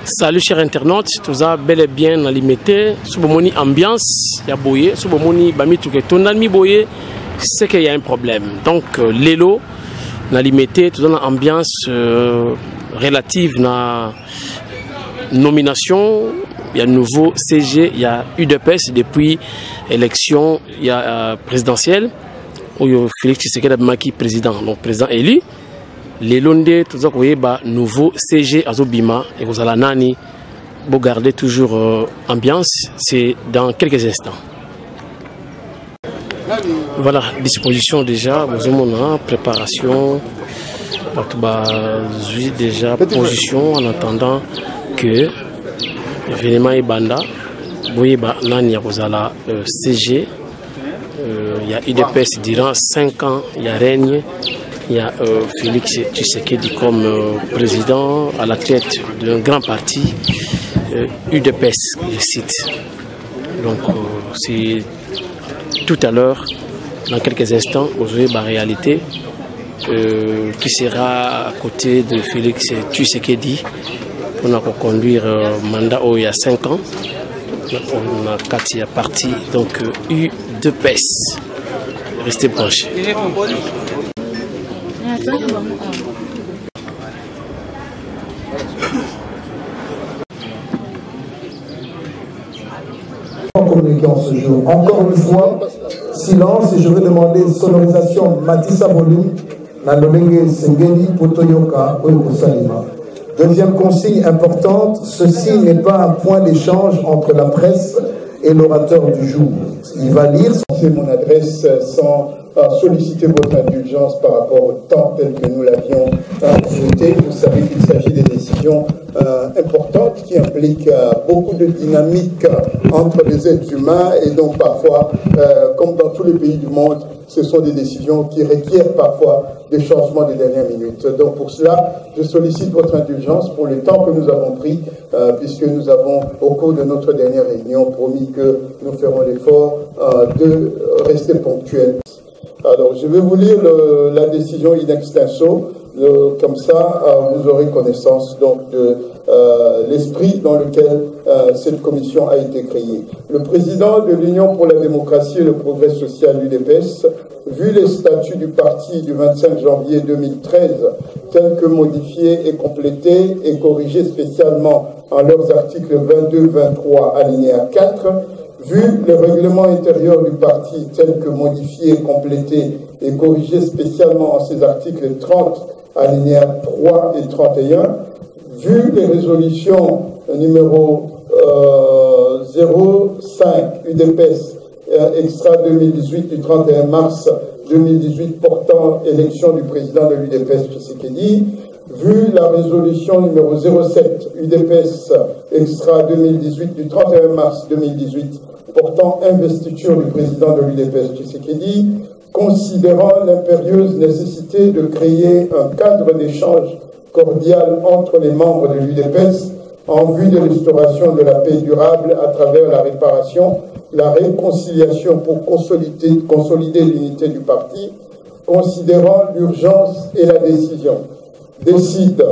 Salut chers internautes, tout ça bel et bien limité. Sous mon ambiance, il y a boyé. Sous mon bami tout que ton ami boyé, c'est qu'il y a un problème. Donc l'élo, na limité, tout dans l'ambiance relative na nomination. Il y a nouveau CG, il y a UDPS depuis élection, il y a présidentielle où il y a Félix Tshisekedi Maki président, donc président élu. Les Londés, tout ça, vous voyez, nouveau CG Azobima et vous allez nani, vous gardez toujours ambiance, c'est dans quelques instants. Voilà, disposition déjà, vous avez préparation, déjà position en attendant que l'événement est banda. Vous voyez, nani, vous allez CG, il y a UDPS durant 5 ans, il y a règne. Il y a Félix Tshisekedi comme président à la tête d'un grand parti, UDPS, le site. Donc c'est tout à l'heure, dans quelques instants, vous aurez la réalité qui sera à côté de Félix Tshisekedi pour conduire mandat il y a 5 ans. On a 4 partis, donc UDPS. Restez branchés. Communiquant ce jour. Encore une fois, silence et je vais demander sonorisation Matissa Volume, Nalolenge Sengeli, Potoyoka, Oyosalima. Deuxième consigne importante, ceci n'est pas un point d'échange entre la presse et l'orateur du jour. Il va lire mon adresse sans solliciter votre indulgence par rapport au temps tel que nous l'avions souhaité. Vous savez qu'il s'agit des décisions importantes qui impliquent beaucoup de dynamique entre les êtres humains et donc parfois, comme dans tous les pays du monde, ce sont des décisions qui requièrent parfois des changements des dernières minutes. Donc pour cela, je sollicite votre indulgence pour le temps que nous avons pris, puisque nous avons, au cours de notre dernière réunion, promis que nous ferons l'effort de rester ponctuels. Alors, je vais vous lire la décision in extenso, comme ça vous aurez connaissance donc de l'esprit dans lequel cette commission a été créée. Le président de l'Union pour la démocratie et le progrès social, l'UDPS, vu les statuts du parti du 25 janvier 2013, tels que modifiés et complétés et corrigés spécialement en leurs articles 22-23 alinéa 4, vu le règlement intérieur du parti tel que modifié, complété et corrigé spécialement en ses articles 30, alinéas 3 et 31, vu les résolutions numéro 05 UDPS extra 2018 du 31 mars 2018 portant élection du président de l'UDPS Tshisekedi, vu la résolution numéro 07 UDPS extra 2018 du 31 mars 2018 portant investiture du président de l'UDPS Tshisekedi, considérant l'impérieuse nécessité de créer un cadre d'échange cordial entre les membres de l'UDPS en vue de l'instauration de la paix durable à travers la réparation, la réconciliation pour consolider l'unité du parti, considérant l'urgence et la décision. Décide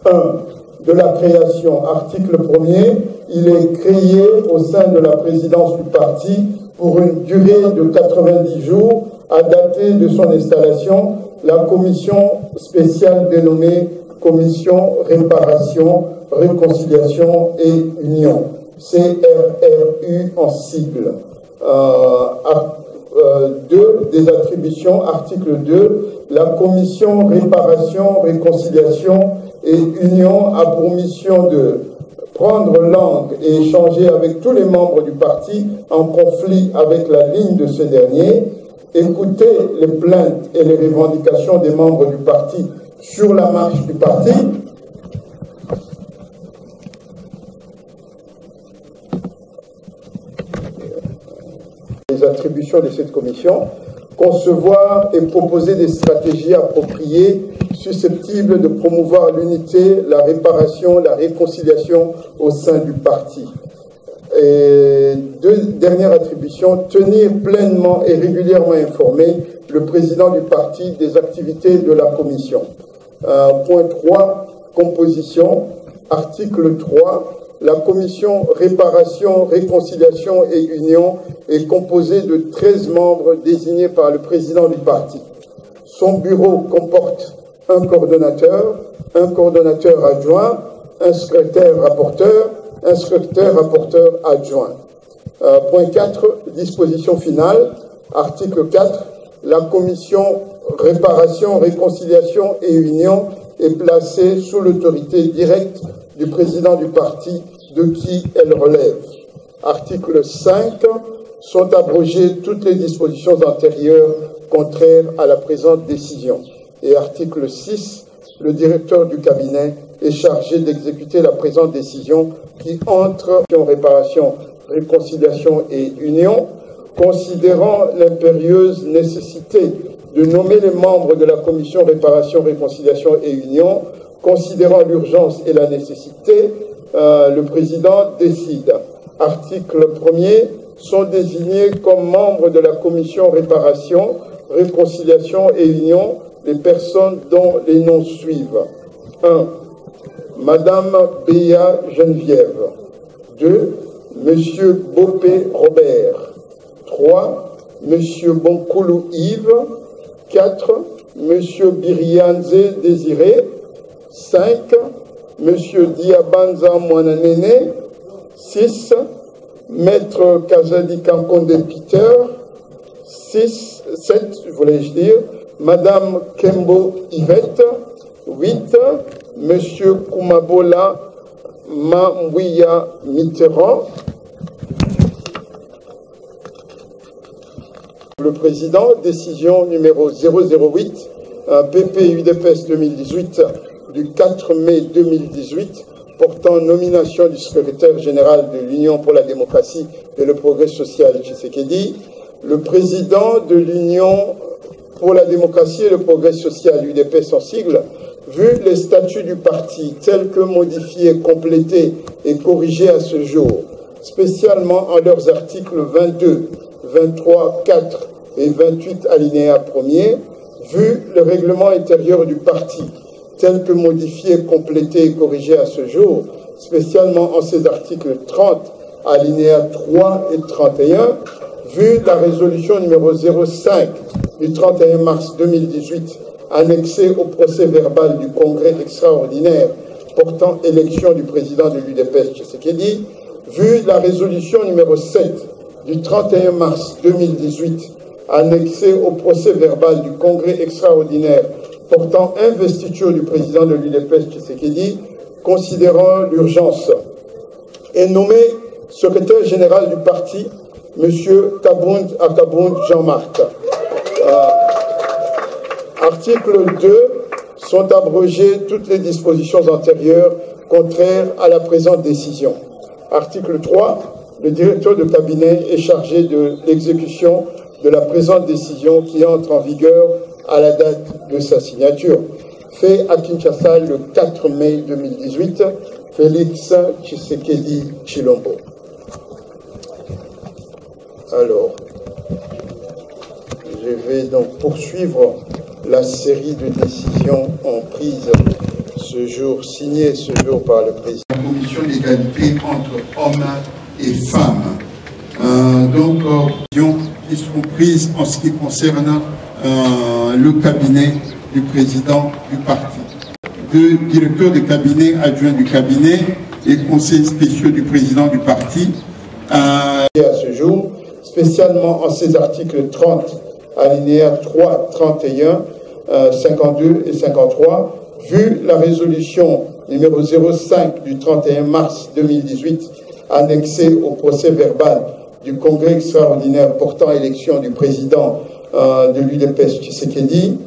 1. De la création, article 1er, il est créé au sein de la présidence du parti pour une durée de 90 jours à dater de son installation, la commission spéciale dénommée Commission Réparation, Réconciliation et Union, CRRU en sigle. 2. Des attributions, article 2, la Commission Réparation, Réconciliation et Union a pour mission de prendre langue et échanger avec tous les membres du parti en conflit avec la ligne de ce dernier, écouter les plaintes et les revendications des membres du parti sur la marche du parti, les attributions de cette commission, concevoir et proposer des stratégies appropriées susceptibles de promouvoir l'unité, la réparation, la réconciliation au sein du parti. Et dernière attribution, tenir pleinement et régulièrement informé le président du parti des activités de la commission. Point 3, composition. Article 3. La commission Réparation, Réconciliation et Union est composée de 13 membres désignés par le président du parti. Son bureau comporte un coordonnateur adjoint, un secrétaire rapporteur adjoint. Point 4, disposition finale. Article 4, la commission Réparation, Réconciliation et Union est placée sous l'autorité directe du président du parti de qui elle relève. Article 5, sont abrogées toutes les dispositions antérieures contraires à la présente décision. Et article 6, le directeur du cabinet est chargé d'exécuter la présente décision qui entre en réparation, réconciliation et union, considérant l'impérieuse nécessité de nommer les membres de la commission réparation, réconciliation et union, considérant l'urgence et la nécessité, le président décide. Article 1er, sont désignés comme membres de la commission réparation, réconciliation et union les personnes dont les noms suivent. 1. Madame Béa Geneviève. 2. Monsieur Bopé Robert. 3. Monsieur Bonkoulou Yves. 4. Monsieur Birianze Désiré. 5. Monsieur Diabanza Mouananene. 6. Maître Kazadi Kankonde Peter. 7, voulais-je dire. Madame Kembo Yvette. 8. Monsieur Koumabola Mambouya Mitterrand. Le président, décision numéro 008, PP UDPS 2018 du 4 mai 2018, portant nomination du secrétaire général de l'Union pour la démocratie et le progrès social, Tshisekedi. Le président de l'Union pour la démocratie et le progrès social, UDPS en sigle, vu les statuts du parti tels que modifiés, complétés et corrigés à ce jour, spécialement en leurs articles 22, 23, 4 et 28 alinéa 1er, vu le règlement intérieur du parti tel que modifié, complété et corrigé à ce jour, spécialement en ses articles 30, alinéa 3 et 31, vu la résolution numéro 05 du 31 mars 2018, annexée au procès verbal du congrès extraordinaire portant élection du président de l'UDPS Tshisekedi, vu la résolution numéro 7 du 31 mars 2018, annexée au procès verbal du congrès extraordinaire portant investiture du président de l'UDPS Tshisekedi, considérant l'urgence, et nommé secrétaire général du parti, M. Kabound Akabound Jean-Marc. Article 2, sont abrogées toutes les dispositions antérieures contraires à la présente décision. Article 3, le directeur de cabinet est chargé de l'exécution de la présente décision qui entre en vigueur à la date de sa signature. Fait à Kinshasa le 4 mai 2018, Félix Tshisekedi Tshilombo. Alors, je vais donc poursuivre la série de décisions prises ce jour, signées ce jour par le président. La commission d'égalité entre hommes et femmes. Qui seront prises en ce qui concerne le cabinet du président du parti. 2 directeurs de cabinet, adjoints du cabinet et conseillers spéciaux du président du parti. À ce jour, spécialement en ces articles 30, alinéa 3, 31, 52 et 53, vu la résolution numéro 05 du 31 mars 2018, annexée au procès verbal du congrès extraordinaire portant élection du président de l'UDPS Tshisekedi,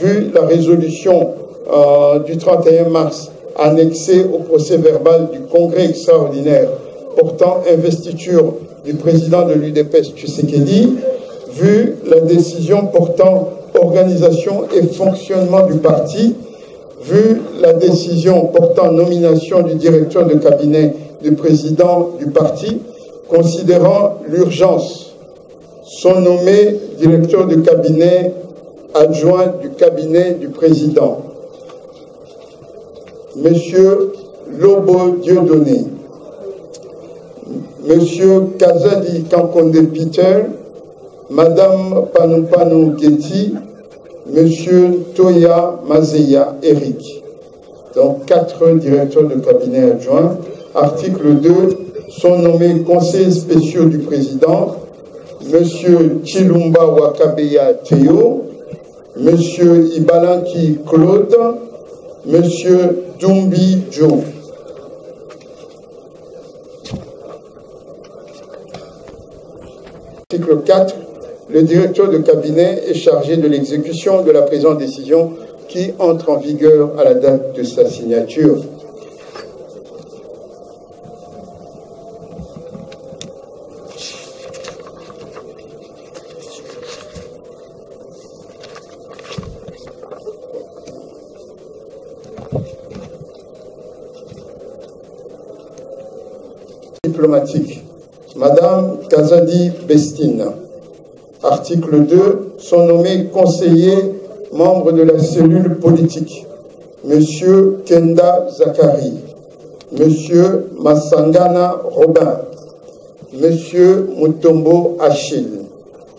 vu la résolution du 31 mars annexée au procès verbal du congrès extraordinaire portant investiture du président de l'UDPS Tshisekedi, vu la décision portant organisation et fonctionnement du parti, vu la décision portant nomination du directeur de cabinet du président du parti, considérant l'urgence, sont nommés directeurs de cabinet adjoints du cabinet du président. Monsieur Lobo Dieudonné, Monsieur Kazadi Kankonde Peter, Madame Panupanu Getty, Monsieur Toya Mazeya Eric. Donc 4 directeurs de cabinet adjoints. Article 2, sont nommés conseillers spéciaux du président, Monsieur Chilumba Wakabeya Théo, Monsieur Ibalanki Claude, Monsieur Dumbi Joe. Article 4. Le directeur de cabinet est chargé de l'exécution de la présente décision qui entre en vigueur à la date de sa signature. Diplomatique. Madame Kazadi Bestine. Article 2. Sont nommés conseillers membres de la cellule politique. Monsieur Kenda Zakari. Monsieur Massangana Robin. Monsieur Mutombo Achille.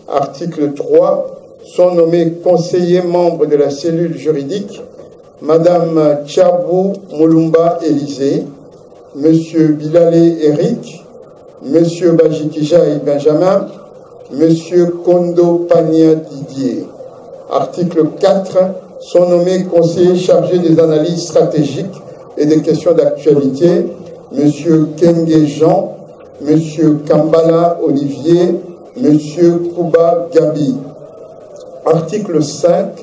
Article 3. Sont nommés conseillers membres de la cellule juridique. Madame Tchabou Moulumba Élysée. Monsieur Bilale Eric, Monsieur Bajikija Benjamin, Monsieur Kondo Pania Didier. Article 4. Sont nommés conseillers chargés des analyses stratégiques et des questions d'actualité, Monsieur Kenge Jean, Monsieur Kambala Olivier, Monsieur Kuba Gabi. Article 5.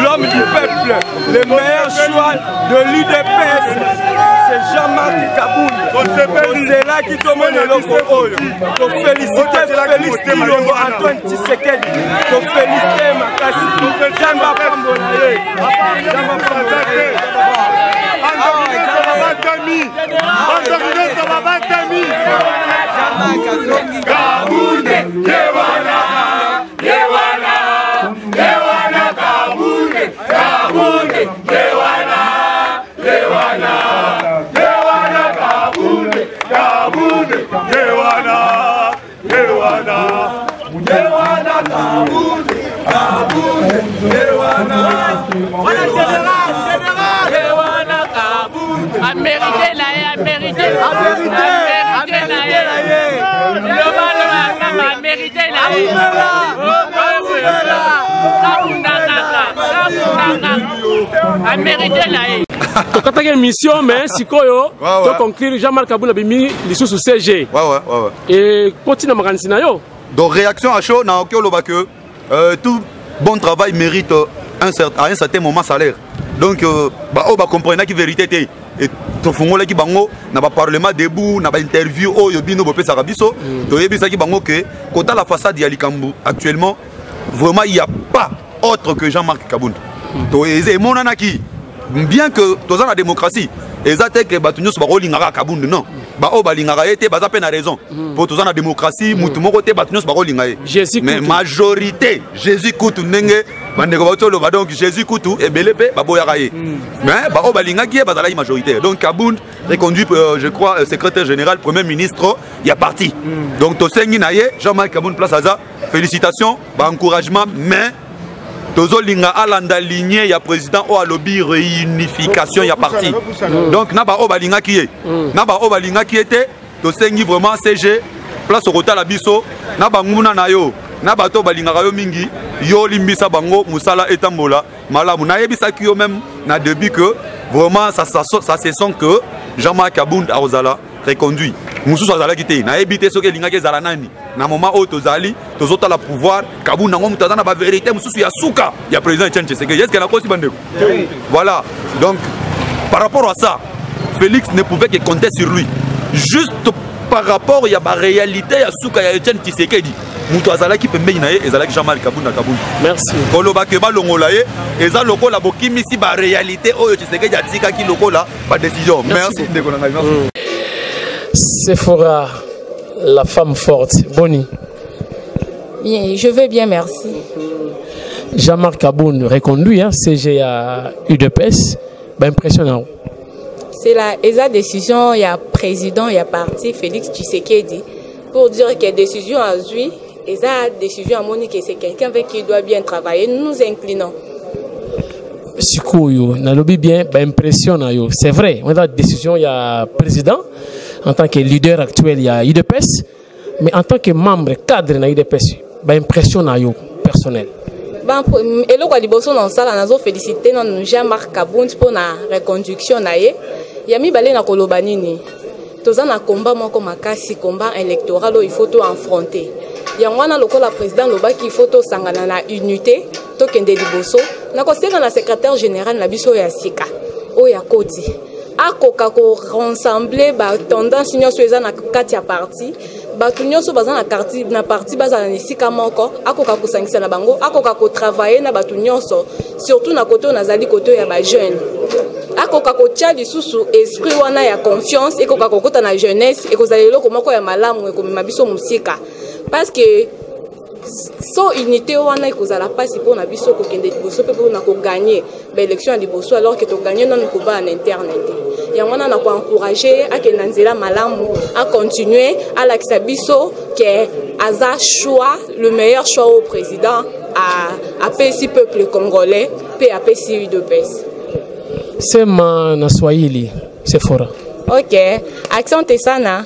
L'homme du peuple, le meilleur choix de l'UDPS, c'est Jean-Marc Kabound. C'est là qui tombe le logo. Pour féliciter Félix Tilongo, Antoine Tshisekedi. Pour féliciter Makassi. Jamba Pambolaye. Kabound, Yewana, Yewana. Lewana Kabound, Kabound, Lewana, Lewana, Lewana Kabound, Kabound, Lewana, Lewana, Lewana Kabound, Kabound, Lewana. Voilà général, Lewana Kabound. A mérité là, a mérité, a mérité là, a mérité là. Tokataki émission mais sikoyo to conclure Jean-Marc Kabound bimi lisusu CG. Et continue makanisi na yo. Donc réaction à chaud na okoloba que tout bon travail mérite à un certain moment salaire. Donc bah on va comprendre que vérité était et to fongola ki bango na ba parlement debout na ba interview o yobino bopé sarabiso to yebisa ki bango que kota la façade ya Likambo actuellement vraiment il y a pas autre que Jean-Marc Kabound. To eze monana ki bien que toza la démocratie ezate que batunyo so ba rolingaka Kabound non ba o ba lingaka été baza pe na raison pour toza la démocratie mutu moko te batunyo so ba rolingaye mais majorité Jésus Koutou ndenge bandeko ba tolo ba donc Jésus Koutou et belepe ba boyaka ye mais ba o ba lingaki bazala yi majorité donc Kabound reconduit je crois secrétaire général premier ministre il y a parti donc to sengi na ye Jean-Marc Kabound place aza félicitations ba encouragement mais tozolinga alanda lignée ya président o alobi réunification ya parti donc na ba o balinga ki na ba o balinga ki était to sengi vraiment CG place au kota la biso na banguna na yo na bato balinga yo mingi yo limbisa bango musala etambola malamu na yebisa ki yo même na début que vraiment ça se sent que Jean-Marc Kabound a ozala reconduit mususu azala kité na ebité soki linga ke zala nani na moment o tozali tozota la pouvoir Kabound nango mutaza na ba vérité mususu ya suka ya président Etienne Tshisekedi est-ce que na kosi bandeko voilà donc par rapport à ça Félix ne pouvait que compter sur lui juste par rapport ya ba réalité ya suka ya Etienne Tshisekedi mutu azala ki pembeni na ye ezala ki Jean-Marc Kabound na Kabound merci koloba ke ba longola ye eza lokola bokimisi ba réalité oyo Tshisekedi atika ki lokola ba décision merci ndeko na ngai merci Sephora, la femme forte. Boni. Bien, je vais bien, merci. Jean-Marc Kaboun reconduit CG à UDPS, impressionnant. C'est la décision, il y a président, il y a parti Félix Tshisekedi pour dire que décision à lui, et la décision à Monique, c'est quelqu'un avec qui il doit bien travailler. Nous nous inclinons. Sikoyo, na lobby bien, impressionnant. C'est vrai, on a la décision, il y a président, en tant que leader actuel, il y a UDPS, mais en tant que membre, cadre de UDPS, impressionnant personnel. Et là, quand on a félicité Jean-Marc Kaboun pour la reconduction, il y a mis balé na kolobanini. Tous en combat, moi comme un combat électoral, il faut tout affronter. Il y a un président qui faut tout sangana na unité, tout kende liboso. Na conseil na secrétaire général na biso ya sika. O ya koti. Akoka ko rassembler ba tendance nyonso eza na kati ya parti. Batu nyonso baza na parti baza na sika moko. Akoka ko sangisa na bango, akoka ko travailler na batu nyonso, surtout na koto na zali koto ya ba jeune. Akoka ko tia lisusu esprit wana ya confiance et koka ko kota na jeunesse et ko zalelo ko moko ya malamu e ko mabiso musika. Parce que so unité wana ikozala pasi pour na biso ko kende liboso pe na ko gagner l'élection à liboso alors que to gagner non ko ba en internet. Ya wana na ko encourager a ke nanzela malamu à continuer à la biso que aza choix le meilleur choix au président à PC peuple congolais pe à PC UDPS. C'est na Swahili, c'est fort. OK, accent sana.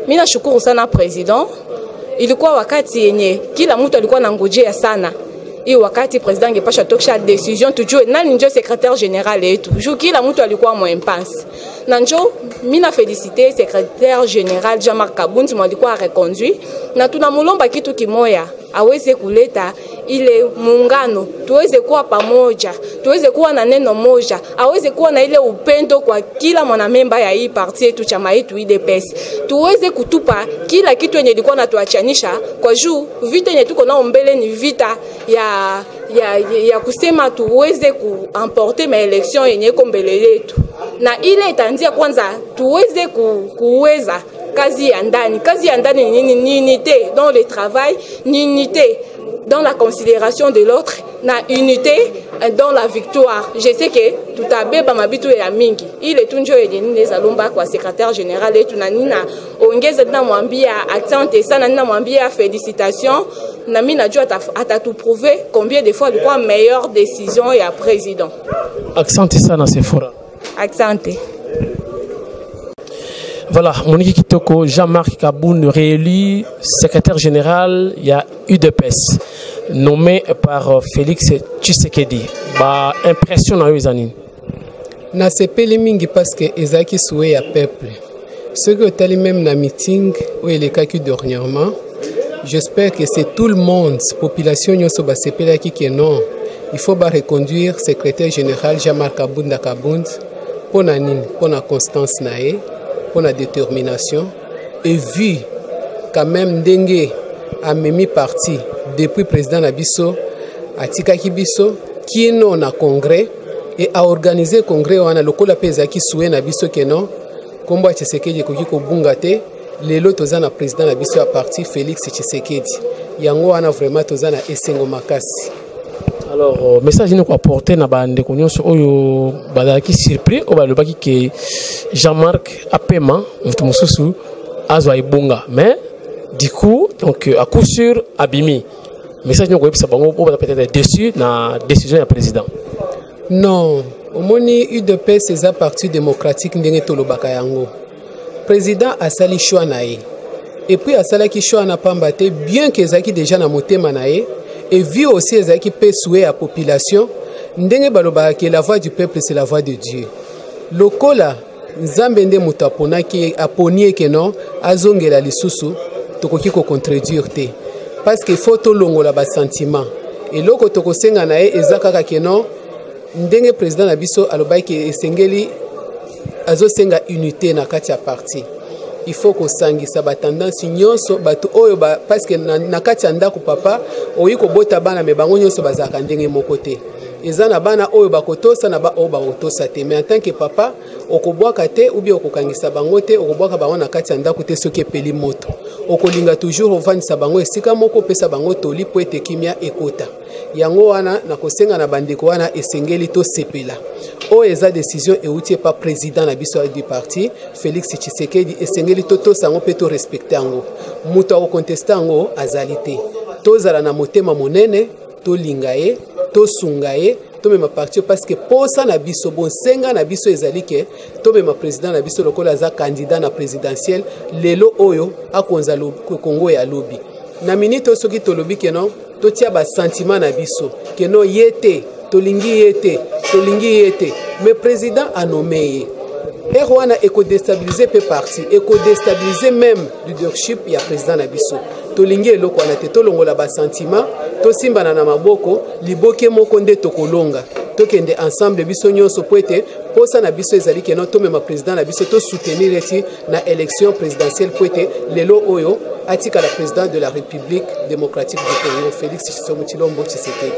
Mina shukuru sana président. Ilikuwa wakati yenye kila mtu alikuwa nangojea sana. Hii wakati president angepasha tokisha decision tujue nani ndio secrétaire général yetu. Juu kila mtu alikuwa mo impasse. Na njo mina féliciter secrétaire général Jean-Marc Kaboun alikuwa reconduit na tunamulomba kitu kimoya aweze kuleta ile muungano, tuweze kuwa pamoja, tuweze kuwa na neno moja, aweze kuwa na ile upendo kwa kila mwanamemba ya hii parti yetu chama yetu UDPS. Tuweze kutupa kila kitu yenye ilikuwa natuachanisha kwa juu vita yenye tuko nao mbele ni vita ya kusema tuweze kuemporter maelection yenye iko mbele yetu. Na ile itanzia kwanza tuweze kuweza kazi ya ndani. Kazi ya ndani ni unité dans le travail, ni unité dans la considération de l'autre, na unité dans la victoire. Je sais que tout a beba mabitu ya mingi. Il est tunjo yenye zalomba kwa secrétaire général et tunanina ongeza na mwambia accent sana na mwambia félicitations. Na mimi najua atatu prouver combien de fois alikuwa meilleure décision ya président. Accent sana c'est fort. Accent. Voilà, Monique Kitoko, Jean-Marc Kaboun réélu secrétaire général, il y a UDPS, nommé par Félix Tshisekedi. Bah, impressionnant, les amis. Na sepeli mingi parce que ezaki souhait ya peuple. Ce que tali même na meeting où il est kaki dernièrement, j'espère que c'est tout le monde, population nyoso ba sepeli ki que non, il faut ba reconduire secrétaire général Jean-Marc Kaboun Kaboun pour na nini, pour na constance nae. Pour la détermination et vu quand même Dengue a mis parti depuis président Nabiso à Tikaki Biso qui non a congrès et a organisé congrès on a le cola pesa qui souhait Nabiso que non combat Tshisekedi ko kiko bungate les lots tozana président Nabiso à parti Félix Tshisekedi yango ana vraiment tozana esengo makasi. Alors, message nous apporter na bande konyoso oyo badaki surpris o balobaki que Jean-Marc apema mutumususu azwa ibunga mais du coup donc à coup sûr abimi message nous ko bango o peut-être déçu na décision du président. Non, omoni UDPS c'est un parti démocratique ndenge tolobaka yango. Président asali choix nae et puis asala ki choix na pambate bien que ezaki déjà na motema nae. Et vu aussi les qui peut souhaiter à la population, que la voix du peuple c'est la voix de Dieu. Lokola, Nzambende Mutapona qui a pogné que non, azongela lisusu, tokoki ko contredire te. Parce qu'il faut tout longo la bas sentiment. Et loko toko senga nae ezaka que non, ndenge président na biso alobai ke esengeli azo senga unité na kati ya parti. Il faut que sangisa ba tendance nyonso batu oyo ba parce que na kati ya ndako papa oyi ko bota bana me bango nyonso bazaka ndenge mokote eza na bana oyo bakotosa na ba oyo bakotosa te, mais en tant que papa okobwaka te ou bien okokangisa bango te, okobwaka bango na kati ya ndako te soki epeli moto, okolinga toujours ovandisa bango esika moko pesa bango toli po ete kimia ekota. Yango wana na kosenga na bandeko wana esengeli to sepela oyo eza décision euti pa président na biso du parti Félix Tshisekedi, esengeli to sango pe to respecter yango, muto akokontesta yango azali te, tozala na motema monene, tolinga ye, tosunga ye, tomema parti parce que posa na biso bonsenga na biso ezali ke tomema président na biso lokola za candidat na présidentiel lelo oyo akonza Kongo ya lobi na minute soki tolobi ke non totia ba sentiment na biso ke non yete tolingi yete mais président a nommé ye wana éco-déstabiliser pe parti, éco-déstabiliser même leadership ya président na biso. Tolingi eloko wana te tolongola ba sentiment, to simbana na maboko, liboke moko nde tokolonga. Tokende ensemble biso nyonso po ete posa na biso ezali ke no tomema président na biso to soutenir eti na élection présidentielle po ete lelo oyo atika la président de la République démocratique du Congo Félix Tshisekedi.